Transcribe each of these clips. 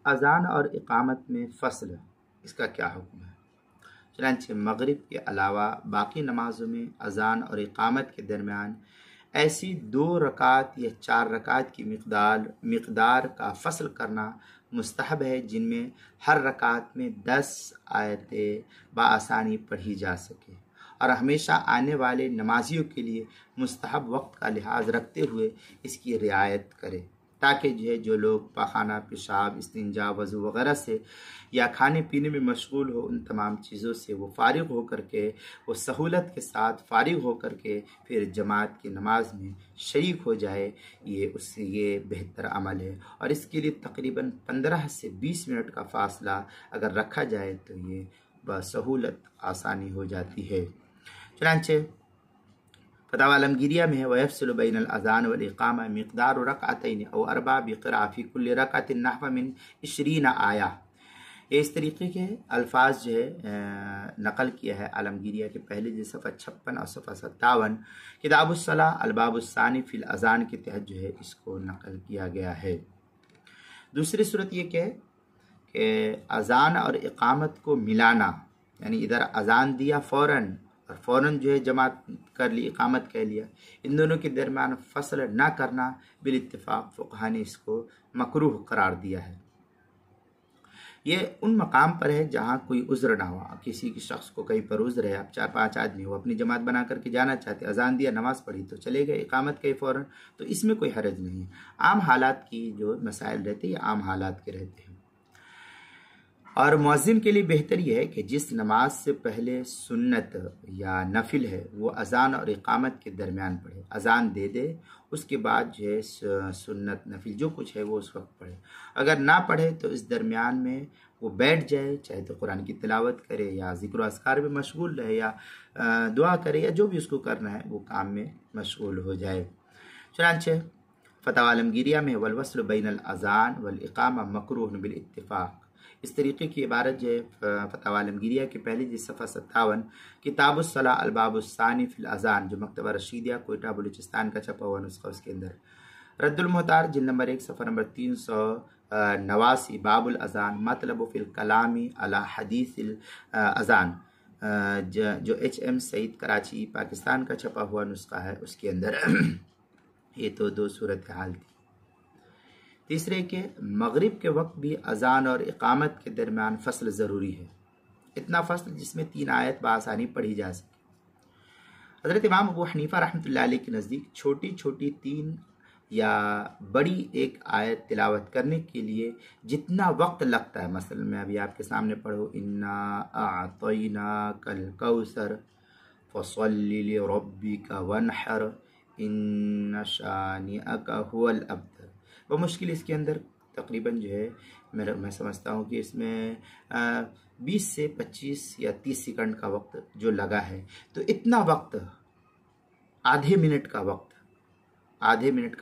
اذان اور اقامت میں فصل، اس کا کیا حکم ہے؟ چنانچہ مغرب کے علاوہ باقی نمازوں میں اذان اور اقامت کے درمیان ایسی 2 رکعت یا 4 رکعت کی مقدار کا فصل کرنا مستحب ہے جن میں ہر رکعت میں 10 آیتیں بآسانی پڑھی جا سکے، اور ہمیشہ آنے والے نمازیوں کے لیے مستحب وقت کا لحاظ رکھتے ہوئے اس کی رعایت کرے، تاکہ جو لوگ پاخانہ، پیشاب، استنجا، وضو وغیرہ سے یا کھانے پینے میں مشغول ہو، ان تمام چیزوں سے وہ فارغ ہو کر کے، وہ سہولت کے ساتھ فارغ ہو کر کے پھر جماعت کی نماز میں شریک ہو جائے۔ یہ بہتر عمل ہے، اور اس کے لیے تقریباً 15 سے 20 منٹ کا فاصلہ اگر رکھا جائے تو یہ بسہولت آسانی ہو جاتی ہے۔ چنانچہ فتاوی عالمگیریہ میں ہے وَيَفْصِلُ بَيْنَ الْأَذَانِ وَالْإِقَامَةِ مِقْدَارُ رَكْعَتَيْنِ أَوْ أَرْبَعَ بِقِرَاءَةٍ فِي كُلِّ رَكْعَةٍ نَحْوَ مِنْ 20 آیہ۔ یہ اس طریقے کے الفاظ نقل کیا ہے عالمگیریہ کے پہلے صفحہ 56 اور صفحہ 57، کتاب الصلاۃ الباب الثانی فی الاذان کے تحت اس کو نقل کیا گیا ہے۔ دوسری صورت یہ کہ اذان اور اقامت کو ملانا، یعنی ادھر اذان دیا فوراً اور فوراً جماعت کر لی، اقامت کہہ لیا، ان دونوں کے درمیان فصل نہ کرنا بالاتفاق فقہا نے اس کو مکروہ قرار دیا ہے۔ یہ ان مقام پر ہے جہاں کوئی عذر نہ ہوا، کسی شخص کو کہیں پر عذر ہے، اب 4-5 آدمی ہو، اپنی جماعت بنا کر کے جانا چاہتے، اذان دیا، نماز پڑھی تو چلے گئے، اقامت کہی فوراً، تو اس میں کوئی حرج نہیں ہے۔ عام حالات کی جو مسائل رہتے ہیں یہ عام حالات کے رہتے ہیں، اور مؤذن کے لیے بہتر یہ ہے کہ جس نماز سے پہلے سنت یا نفل ہے وہ اذان اور اقامت کے درمیان پڑھے، اذان دے دے، اس کے بعد سنت نفل جو کچھ ہے وہ اس وقت پڑھے۔ اگر نہ پڑھے تو اس درمیان میں وہ بیٹھ جائے، چاہے تو قرآن کی تلاوت کرے یا ذکر و اذکار میں مشغول رہے یا دعا کرے یا جو بھی اس کو کرنا ہے وہ کام میں مشغول ہو جائے۔ چنانچہ فتاوی عالمگیریہ میں والوصل بین الاذان والاقامہ مکروہ بالاتفاق، اس طریقے کی عبارت فتاوی عالمگیریہ کے پہلے صفحہ 57، کتاب الصلاۃ الباب الثانی فی الاذان، جو مکتبہ رشیدیہ کوئٹہ بلوچستان کا چھپا ہوا نسخہ، اس کے اندر رد المحتار جلد نمبر 1 صفحہ نمبر 389، باب الاذان مطلب فی الکلام علی حدیث الاذان، جو HM سعید کراچی پاکستان کا چھپا ہوا نسخہ ہے، اس کے اندر یہ تو 2 صورتحال تھی۔ تیسرے کہ مغرب کے وقت بھی اذان اور اقامت کے درمیان فصل ضروری ہے، اتنا فصل جس میں 3 آیت بآسانی پڑھی جا سکے۔ حضرت امام ابو حنیفہ رحمۃ اللہ علیہ کے نزدیک چھوٹی چھوٹی 3 یا بڑی 1 آیت تلاوت کرنے کے لیے جتنا وقت لگتا ہے، مثلا میں ابھی آپ کے سامنے پڑھوں انا اعطیناک الکوثر فصل لربک وانحر ان شانئک هو الابتر، بمشکل اس کے اندر تقریباً میں سمجھتا ہوں کہ اس میں 20 سے 25 یا 30 سیکنڈ کا وقت جو لگا ہے، تو اتنا وقت، آدھے منٹ کا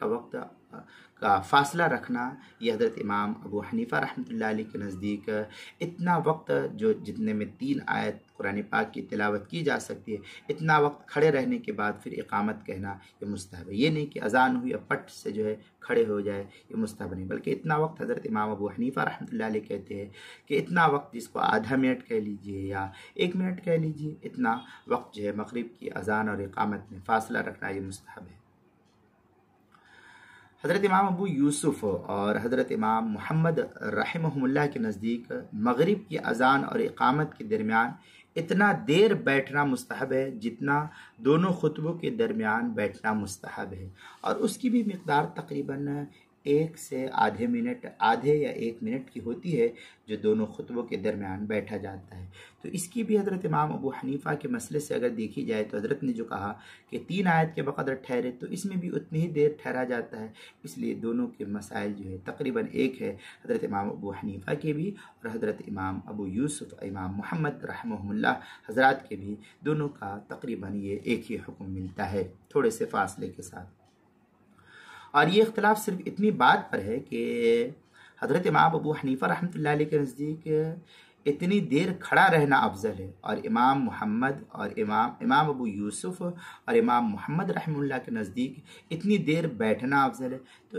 وقت کا فاصلہ رکھنا، یہ حضرت امام ابو حنیفہ رحمۃ اللہ علیہ کے نزدیک اتنا وقت جتنے میں 3 آیت قرآن پاک کی تلاوت کی جا سکتی ہے، اتنا وقت کھڑے رہنے کے بعد پھر اقامت کہنا یہ مستحب ہے۔ یہ نہیں کہ اذان ہوئی اور پٹ سے کھڑے ہو جائے، یہ مستحب نہیں، بلکہ اتنا وقت حضرت امام ابو حنیفہ رحمۃ اللہ علیہ کہتے ہیں کہ اتنا وقت، جس کو آدھا منٹ کہہ لیجئے یا 1 منٹ کہہ لیجئے، اتنا وقت مغرب کی اذان اور اقامت میں فاصلہ رکھنا یہ مستحب ہے۔ حضرت امام ابو یوسف اور حضرت امام محمد رحمہم اللہ کے نزدیک مغرب کی اذان اور اقامت کے درمیان اتنا دیر بیٹھنا مستحب ہے جتنا دونوں خطبوں کے درمیان بیٹھنا مستحب ہے، اور اس کی بھی مقدار تقریباً 1 سے آدھے منٹ، آدھے یا 1 منٹ کی ہوتی ہے جو دونوں خطبوں کے درمیان بیٹھا جاتا ہے۔ تو اس کی بھی حضرت امام ابو حنیفہ کے مسئلے سے اگر دیکھی جائے تو حضرت نے جو کہا کہ 3 آیت کے بقدر ٹھہرے، تو اس میں بھی اتنی ہی دیر ٹھہرا جاتا ہے، اس لیے دونوں کے مسائل تقریباً ایک ہے، حضرت امام ابو حنیفہ کے بھی اور حضرت امام ابو یوسف امام محمد رحمہم اللہ حضرات کے بھی، دونوں کا تقریباً یہ ایک ہی حکم ملتا ہے تھوڑے سے فاصلے کے ساتھ۔ اور یہ اختلاف صرف اتنی بات پر ہے کہ حضرت امام ابو حنیفہ رحمۃ اللہ علیہ کے نزدیک اتنی دیر کھڑا رہنا افضل ہے، اور امام محمد اور امام ابو یوسف اور امام محمد رحمہ اللہ کے نزدیک اتنی دیر بیٹھنا افضل ہے۔ تو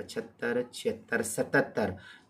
75, 76, 77,